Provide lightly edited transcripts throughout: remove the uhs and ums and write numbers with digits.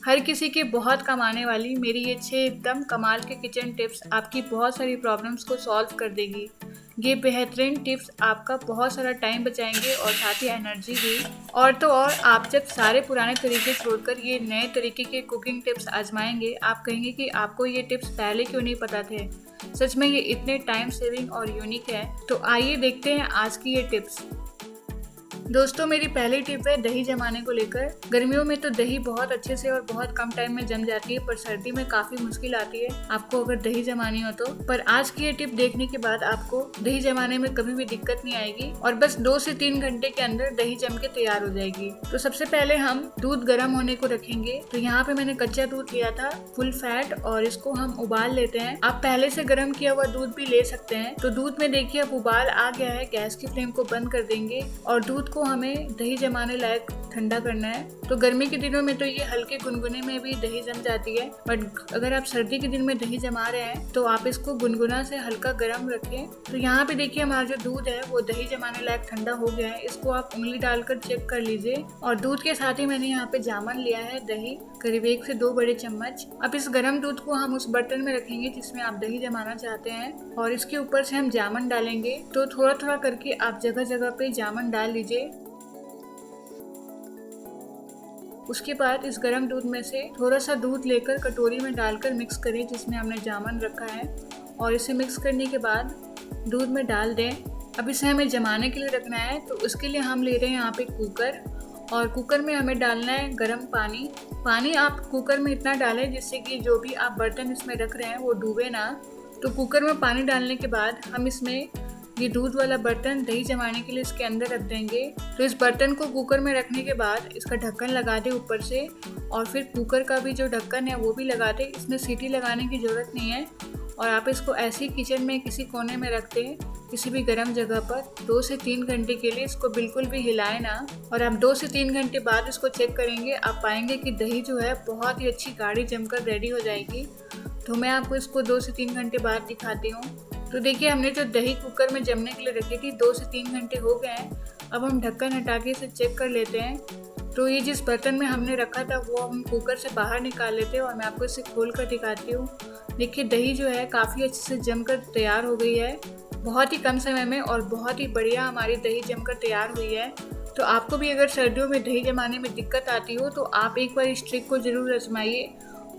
हर किसी के बहुत काम आने वाली मेरी ये 6 एकदम कमाल के किचन टिप्स आपकी बहुत सारी प्रॉब्लम्स को सॉल्व कर देगी। ये बेहतरीन टिप्स आपका बहुत सारा टाइम बचाएंगे और साथ ही एनर्जी भी। और तो और आप जब सारे पुराने तरीके छोड़कर ये नए तरीके के कुकिंग टिप्स आजमाएंगे, आप कहेंगे कि आपको ये टिप्स पहले क्यों नहीं पता थे। सच में ये इतने टाइम सेविंग और यूनिक है। तो आइए देखते हैं आज की ये टिप्स। दोस्तों, मेरी पहली टिप है दही जमाने को लेकर। गर्मियों में तो दही बहुत अच्छे से और बहुत कम टाइम में जम जाती है, पर सर्दी में काफी मुश्किल आती है आपको अगर दही जमानी हो तो। पर आज की ये टिप देखने के बाद आपको दही जमाने में कभी भी दिक्कत नहीं आएगी और बस 2 से 3 घंटे के अंदर दही जम के तैयार हो जाएगी। तो सबसे पहले हम दूध गर्म होने को रखेंगे। तो यहाँ पे मैंने कच्चा दूध लिया था फुल फैट और इसको हम उबाल लेते हैं। आप पहले से गर्म किया हुआ दूध भी ले सकते हैं। तो दूध में देखिए अब उबाल आ गया है, गैस की फ्लेम को बंद कर देंगे और दूध को हमें दही जमाने लायक ठंडा करना है। तो गर्मी के दिनों में तो ये हल्के गुनगुने में भी दही जम जाती है, बट अगर आप सर्दी के दिन में दही जमा रहे हैं तो आप इसको गुनगुना से हल्का गर्म रखें। तो यहाँ पे देखिए हमारा जो दूध है वो दही जमाने लायक ठंडा हो गया है। इसको आप उंगली डालकर चेक कर लीजिए। और दूध के साथ ही मैंने यहाँ पे जामन लिया है दही, करीब 1 से 2 बड़े चम्मच। अब इस गर्म दूध को हम उस बर्तन में रखेंगे जिसमें आप दही जमाना चाहते हैं और इसके ऊपर से हम जामन डालेंगे। तो थोड़ा थोड़ा करके आप जगह जगह पे जामन डाल लीजिए। उसके बाद इस गर्म दूध में से थोड़ा सा दूध लेकर कटोरी में डालकर मिक्स करें जिसमें हमने जामन रखा है। और इसे मिक्स करने के बाद दूध में डाल दें। अब इसे हमें जमाने के लिए रखना है, तो उसके लिए हम ले रहे हैं यहाँ पे कुकर। और कुकर में हमें डालना है गर्म पानी। पानी आप कुकर में इतना डालें जिससे कि जो भी आप बर्तन इसमें रख रहे हैं वो डूबे ना। तो कुकर में पानी डालने के बाद हम इसमें ये दूध वाला बर्तन दही जमाने के लिए इसके अंदर रख देंगे। तो इस बर्तन को कुकर में रखने के बाद इसका ढक्कन लगा दें ऊपर से और फिर कुकर का भी जो ढक्कन है वो भी लगा दें। इसमें सीटी लगाने की ज़रूरत नहीं है और आप इसको ऐसे ही किचन में किसी कोने में रख दें, किसी भी गर्म जगह पर। 2 से 3 घंटे के लिए इसको बिल्कुल भी हिलाएं ना। और आप 2 से 3 घंटे बाद इसको चेक करेंगे, आप पाएंगे कि दही जो है बहुत ही अच्छी गाढ़ी जमकर रेडी हो जाएगी। तो मैं आपको इसको 2 से 3 घंटे बाद दिखाती हूँ। तो देखिए हमने जो दही कुकर में जमने के लिए रखी थी 2 से 3 घंटे हो गए हैं। अब हम ढक्कन हटा के इसे चेक कर लेते हैं। तो ये जिस बर्तन में हमने रखा था वो हम कुकर से बाहर निकाल लेते हैं और मैं आपको इसे खोल कर दिखाती हूँ। देखिए दही जो है काफ़ी अच्छे से जमकर तैयार हो गई है, बहुत ही कम समय में, और बहुत ही बढ़िया हमारी दही जमकर तैयार हुई है। तो आपको भी अगर सर्दियों में दही जमाने में दिक्कत आती हो तो आप एक बार इस ट्रिक को ज़रूर आजमाइए।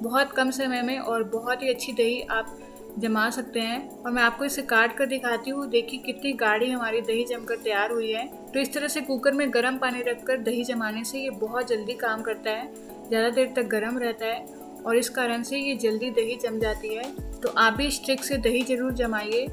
बहुत कम समय में और बहुत ही अच्छी दही आप जमा सकते हैं। और मैं आपको इसे काट कर दिखाती हूँ। देखिए कितनी गाढ़ी हमारी दही जमकर तैयार हुई है। तो इस तरह से कुकर में गर्म पानी रखकर दही जमाने से ये बहुत जल्दी काम करता है, ज़्यादा देर तक गर्म रहता है और इस कारण से ये जल्दी दही जम जाती है। तो आप भी इस ट्रिक से दही जरूर जमाइए।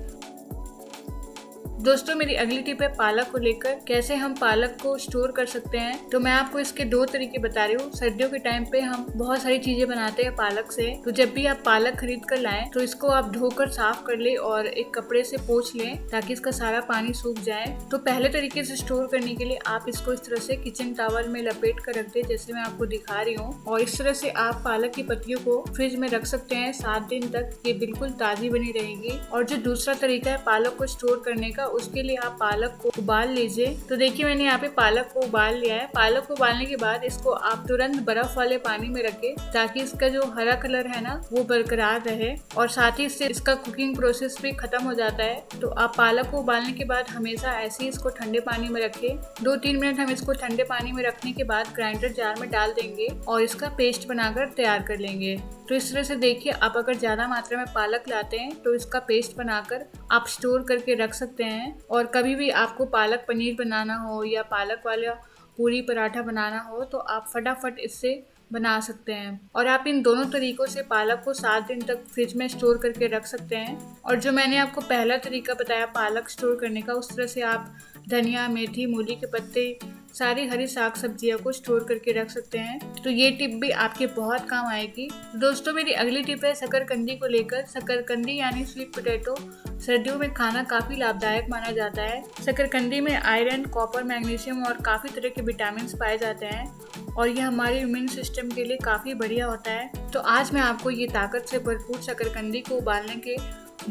दोस्तों, मेरी अगली टिप है पालक को लेकर, कैसे हम पालक को स्टोर कर सकते हैं। तो मैं आपको इसके 2 तरीके बता रही हूँ। सर्दियों के टाइम पे हम बहुत सारी चीजें बनाते हैं पालक से। तो जब भी आप पालक खरीद कर लाएं तो इसको आप धोकर साफ कर ले और एक कपड़े से पोंछ लें ताकि इसका सारा पानी सूख जाए। तो पहले तरीके से स्टोर करने के लिए आप इसको इस तरह से किचन टॉवल में लपेट कर रख दे, जैसे मैं आपको दिखा रही हूँ। और इस तरह से आप पालक की पत्तियों को फ्रिज में रख सकते हैं 7 दिन तक, ये बिल्कुल ताजी बनी रहेगी। और जो दूसरा तरीका है पालक को स्टोर करने का, उसके लिए आप पालक को उबाल लीजिए। तो देखिए मैंने यहाँ पे पालक को उबाल लिया है। पालक को उबालने के बाद इसको आप तुरंत बर्फ वाले पानी में रखें ताकि इसका जो हरा कलर है ना वो बरकरार रहे और साथ ही इससे इसका कुकिंग प्रोसेस भी खत्म हो जाता है। तो आप पालक को उबालने के बाद हमेशा ऐसे ही इसको ठंडे पानी में रखें। 2-3 मिनट हम इसको ठंडे पानी में रखने के बाद ग्राइंडर जार में डाल देंगे और इसका पेस्ट बनाकर तैयार कर लेंगे। तो इस तरह से देखिए आप अगर ज़्यादा मात्रा में पालक लाते हैं तो इसका पेस्ट बनाकर आप स्टोर करके रख सकते हैं। और कभी भी आपको पालक पनीर बनाना हो या पालक वाला पूरी पराठा बनाना हो तो आप फटाफट इससे बना सकते हैं। और आप इन दोनों तरीकों से पालक को 7 दिन तक फ्रिज में स्टोर करके रख सकते हैं। और जो मैंने आपको पहला तरीका बताया पालक स्टोर करने का, उस तरह से आप धनिया, मेथी, मूली के पत्ते, सारी हरी साग सब्जियों को स्टोर करके रख सकते हैं। तो ये टिप भी आपके बहुत काम आएगी। दोस्तों, मेरी अगली टिप है शकरकंदी को लेकर। शकरकंदी यानी स्वीट पोटैटो सर्दियों में खाना काफ़ी लाभदायक माना जाता है। शकरकंदी में आयरन, कॉपर, मैग्नीशियम और काफ़ी तरह के विटामिन पाए जाते हैं और ये हमारे इम्यून सिस्टम के लिए काफ़ी बढ़िया होता है। तो आज मैं आपको ये ताकत से भरपूर शकरकंदी को उबालने के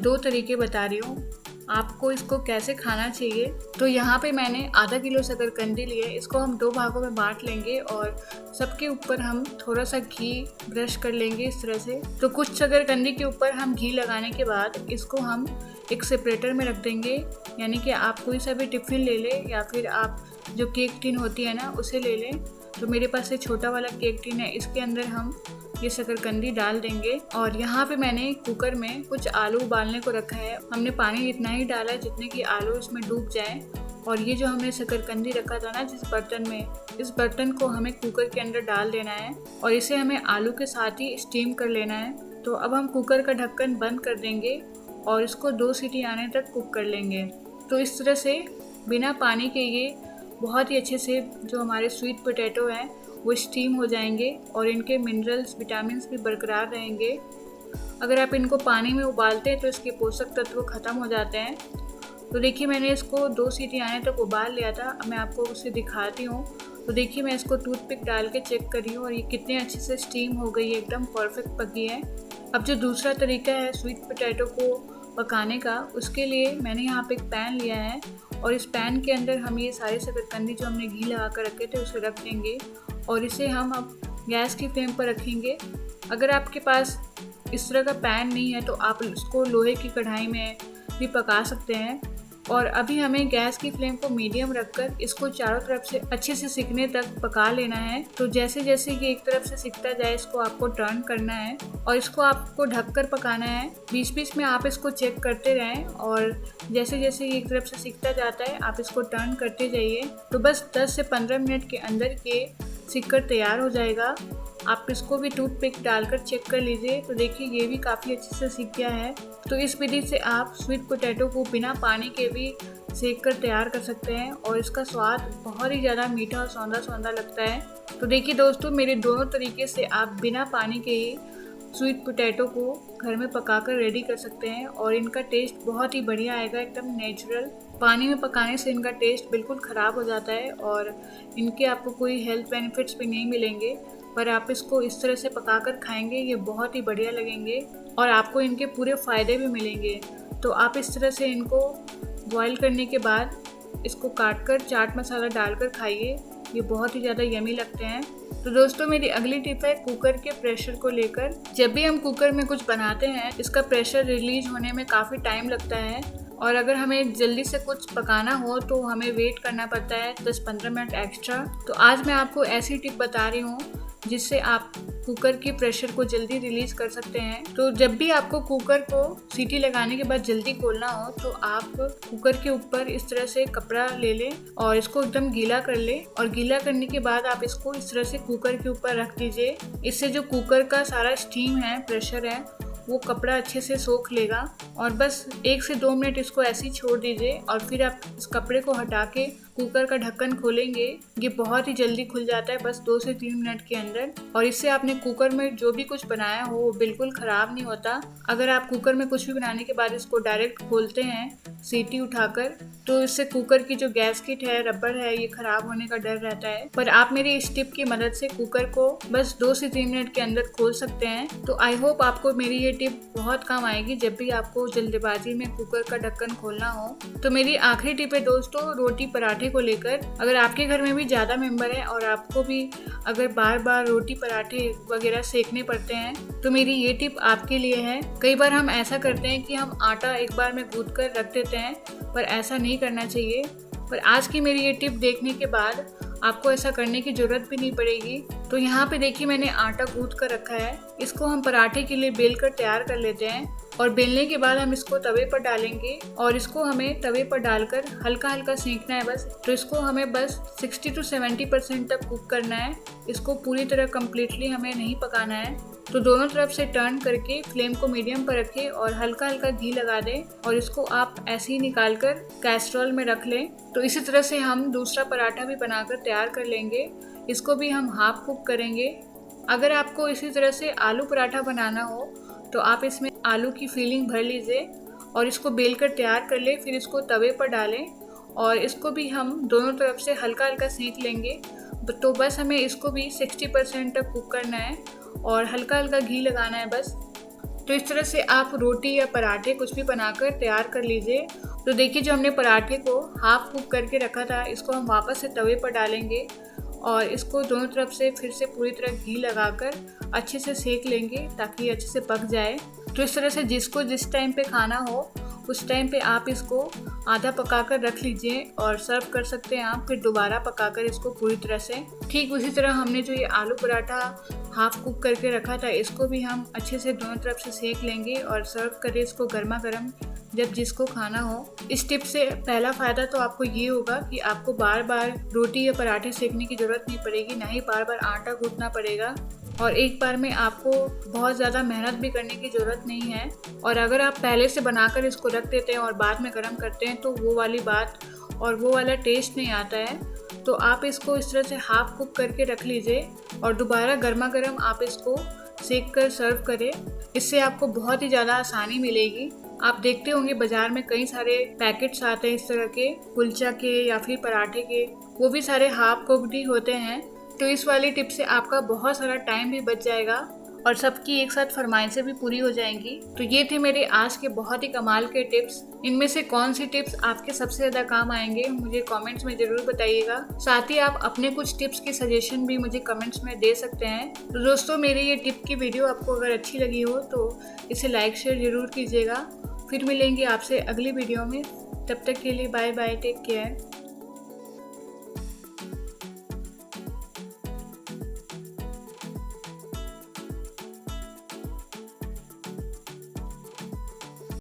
2 तरीके बता रही हूँ। आपको इसको कैसे खाना चाहिए। तो यहाँ पे मैंने आधा किलो शकरकंदी ली है। इसको हम 2 भागों में बांट लेंगे और सबके ऊपर हम थोड़ा सा घी ब्रश कर लेंगे इस तरह से। तो कुछ शकरकंदी के ऊपर हम घी लगाने के बाद इसको हम एक सेपरेटर में रख देंगे, यानी कि आप कोई सा भी टिफ़िन ले लें या फिर आप जो केक टिन होती है ना उसे ले लें। तो मेरे पास ये छोटा वाला केक टिन है, इसके अंदर हम ये शकरकंदी डाल देंगे। और यहाँ पे मैंने कुकर में कुछ आलू उबालने को रखा है। हमने पानी इतना ही डाला है जितने कि आलू इसमें डूब जाए। और ये जो हमने शकरकंदी रखा था ना जिस बर्तन में, इस बर्तन को हमें कुकर के अंदर डाल देना है और इसे हमें आलू के साथ ही स्टीम कर लेना है। तो अब हम कुकर का ढक्कन बंद कर देंगे और इसको 2 सीटी आने तक कुक कर लेंगे। तो इस तरह से बिना पानी के ये बहुत ही अच्छे से जो हमारे स्वीट पोटैटो हैं वो स्टीम हो जाएंगे और इनके मिनरल्स विटामिन्स भी बरकरार रहेंगे। अगर आप इनको पानी में उबालते हैं तो इसके पोषक तत्व ख़त्म हो जाते हैं। तो देखिए मैंने इसको 2 सीटी आने तक उबाल लिया था। अब मैं आपको उसे दिखाती हूँ। तो देखिए मैं इसको टूथपिक डाल के चेक कर रही हूँ और ये कितने अच्छे से स्टीम हो गई है, एकदम परफेक्ट पकी है। अब जो दूसरा तरीका है स्वीट पोटैटो को पकाने का, उसके लिए मैंने यहाँ पे एक पैन लिया है और इस पैन के अंदर हम ये सारे शकरकंदी जो हमने घी लगा कर रखे थे उसे रख देंगे और इसे हम अब गैस की फ्लेम पर रखेंगे। अगर आपके पास इस तरह का पैन नहीं है तो आप इसको लोहे की कढ़ाई में भी पका सकते हैं। और अभी हमें गैस की फ्लेम को मीडियम रखकर इसको चारों तरफ से अच्छे से सिकने तक पका लेना है। तो जैसे जैसे ये एक तरफ से सिकता जाए इसको आपको टर्न करना है और इसको आपको ढककर पकाना है। बीच बीच में आप इसको चेक करते रहें और जैसे जैसे ये एक तरफ से सिकता जाता है आप इसको टर्न करते जाइए। तो बस 10 से 15 मिनट के अंदर ये सिक कर तैयार हो जाएगा। आप इसको भी टूथपिक डालकर चेक कर लीजिए। तो देखिए ये भी काफ़ी अच्छे से सिक गया है। तो इस विधि से आप स्वीट पोटैटो को बिना पानी के भी सेक कर तैयार कर सकते हैं और इसका स्वाद बहुत ही ज़्यादा मीठा और सौंधा सौंधा लगता है। तो देखिए दोस्तों, मेरे दोनों तरीके से आप बिना पानी के ही स्वीट पोटैटो को घर में पकाकर रेडी कर सकते हैं और इनका टेस्ट बहुत ही बढ़िया आएगा, एकदम नेचुरल। पानी में पकाने से इनका टेस्ट बिल्कुल ख़राब हो जाता है और इनके आपको कोई हेल्थ बेनिफिट्स भी नहीं मिलेंगे। पर आप इसको इस तरह से पकाकर खाएंगे ये बहुत ही बढ़िया लगेंगे और आपको इनके पूरे फ़ायदे भी मिलेंगे। तो आप इस तरह से इनको बॉईल करने के बाद इसको काटकर चाट मसाला डालकर खाइए, ये बहुत ही ज़्यादा यमी लगते हैं। तो दोस्तों मेरी अगली टिप है कुकर के प्रेशर को लेकर। जब भी हम कुकर में कुछ बनाते हैं इसका प्रेशर रिलीज होने में काफ़ी टाइम लगता है और अगर हमें जल्दी से कुछ पकाना हो तो हमें वेट करना पड़ता है 10-15 मिनट एक्स्ट्रा। तो आज मैं आपको ऐसी टिप बता रही हूँ जिससे आप कुकर की प्रेशर को जल्दी रिलीज कर सकते हैं। तो जब भी आपको कुकर को सीटी लगाने के बाद जल्दी खोलना हो तो आप कुकर के ऊपर इस तरह से कपड़ा ले लें और इसको एकदम गीला कर लें और गीला करने के बाद आप इसको इस तरह से कुकर के ऊपर रख दीजिए। इससे जो कुकर का सारा स्टीम है, प्रेशर है, वो कपड़ा अच्छे से सोख लेगा और बस 1 से 2 मिनट इसको ऐसे ही छोड़ दीजिए और फिर आप इस कपड़े को हटा के कुकर का ढक्कन खोलेंगे। ये बहुत ही जल्दी खुल जाता है, बस 2 से 3 मिनट के अंदर। और इससे आपने कुकर में जो भी कुछ बनाया हो वो बिल्कुल ख़राब नहीं होता। अगर आप कुकर में कुछ भी बनाने के बाद इसको डायरेक्ट खोलते हैं सीटी उठाकर तो इससे कुकर की जो गैसकिट है, रबर है, ये ख़राब होने का डर रहता है। पर आप मेरी इस टिप की मदद से कुकर को बस 2 से 3 मिनट के अंदर खोल सकते हैं। तो आई होप आपको मेरी ये टिप बहुत काम आएगी जब भी आपको जल्दबाजी में कुकर का ढक्कन खोलना हो। तो मेरी आखिरी टिप है दोस्तों रोटी पराठे को लेकर। अगर आपके घर में भी ज़्यादा मेंबर हैं और आपको भी अगर बार बार रोटी पराठे वगैरह सेकने पड़ते हैं तो मेरी ये टिप आपके लिए है। कई बार हम ऐसा करते हैं कि हम आटा एक बार में गूंथ कर रख देते हैं, पर ऐसा नहीं करना चाहिए। पर आज की मेरी ये टिप देखने के बाद आपको ऐसा करने की ज़रूरत भी नहीं पड़ेगी। तो यहाँ पे देखिए मैंने आटा गूंथ कर रखा है। इसको हम पराठे के लिए बेल कर तैयार कर लेते हैं और बेलने के बाद हम इसको तवे पर डालेंगे और इसको हमें तवे पर डालकर हल्का हल्का सेंकना है बस। तो इसको हमें बस 60 से 70% तक कुक करना है। इसको पूरी तरह कम्प्लीटली हमें नहीं पकाना है। तो दोनों तरफ से टर्न करके फ्लेम को मीडियम पर रखें और हल्का हल्का घी लगा दें और इसको आप ऐसे ही निकाल कर कैस्ट्रोल में रख लें। तो इसी तरह से हम दूसरा पराठा भी बनाकर तैयार कर लेंगे। इसको भी हम हाफ कुक करेंगे। अगर आपको इसी तरह से आलू पराठा बनाना हो तो आप इसमें आलू की फीलिंग भर लीजिए और इसको बेल कर तैयार कर लें। फिर इसको तवे पर डालें और इसको भी हम दोनों तरफ से हल्का हल्का सेंक लेंगे। तो बस हमें इसको भी 60% तक कुक करना है और हल्का हल्का घी लगाना है बस। तो इस तरह से आप रोटी या पराठे कुछ भी बनाकर तैयार कर लीजिए तो देखिए जो हमने पराठे को हाफ कुक करके रखा था, इसको हम वापस से तवे पर डालेंगे और इसको दोनों तरफ से फिर से पूरी तरह घी लगाकर अच्छे से सेक लेंगे ताकि अच्छे से पक जाए। तो इस तरह से जिसको जिस टाइम पे खाना हो उस टाइम पे आप इसको आधा पकाकर रख लीजिए और सर्व कर सकते हैं आप, फिर दोबारा पकाकर इसको पूरी तरह से। ठीक उसी तरह हमने जो ये आलू पराठा हाफ कुक करके रखा था, इसको भी हम अच्छे से दोनों तरफ से सेक लेंगे और सर्व करें इसको गर्मा गर्म जब जिसको खाना हो। इस टिप से पहला फ़ायदा तो आपको ये होगा कि आपको बार बार रोटी या पराठे सेकने की ज़रूरत नहीं पड़ेगी, ना ही बार बार आटा गूंथना पड़ेगा और एक बार में आपको बहुत ज़्यादा मेहनत भी करने की ज़रूरत नहीं है। और अगर आप पहले से बनाकर इसको रख देते हैं और बाद में गर्म करते हैं तो वो वाली बात और वो वाला टेस्ट नहीं आता है। तो आप इसको इस तरह से हाफ कुक करके रख लीजिए और दोबारा गर्मा गर्म आप इसको सेक कर सर्व करें। इससे आपको बहुत ही ज़्यादा आसानी मिलेगी। आप देखते होंगे बाज़ार में कई सारे पैकेट्स आते हैं इस तरह के कुलचा के या फिर पराठे के, वो भी सारे हाफ कुक्ड ही होते हैं। तो इस वाली टिप से आपका बहुत सारा टाइम भी बच जाएगा और सबकी एक साथ फरमाइशें भी पूरी हो जाएंगी। तो ये थे मेरे आज के बहुत ही कमाल के टिप्स। इनमें से कौन सी टिप्स आपके सबसे ज़्यादा काम आएंगे मुझे कमेंट्स में ज़रूर बताइएगा। साथ ही आप अपने कुछ टिप्स की सजेशन भी मुझे कमेंट्स में दे सकते हैं। तो दोस्तों मेरी ये टिप की वीडियो आपको अगर अच्छी लगी हो तो इसे लाइक शेयर ज़रूर कीजिएगा। फिर मिलेंगे आपसे अगली वीडियो में, तब तक के लिए बाय बाय, टेक केयर।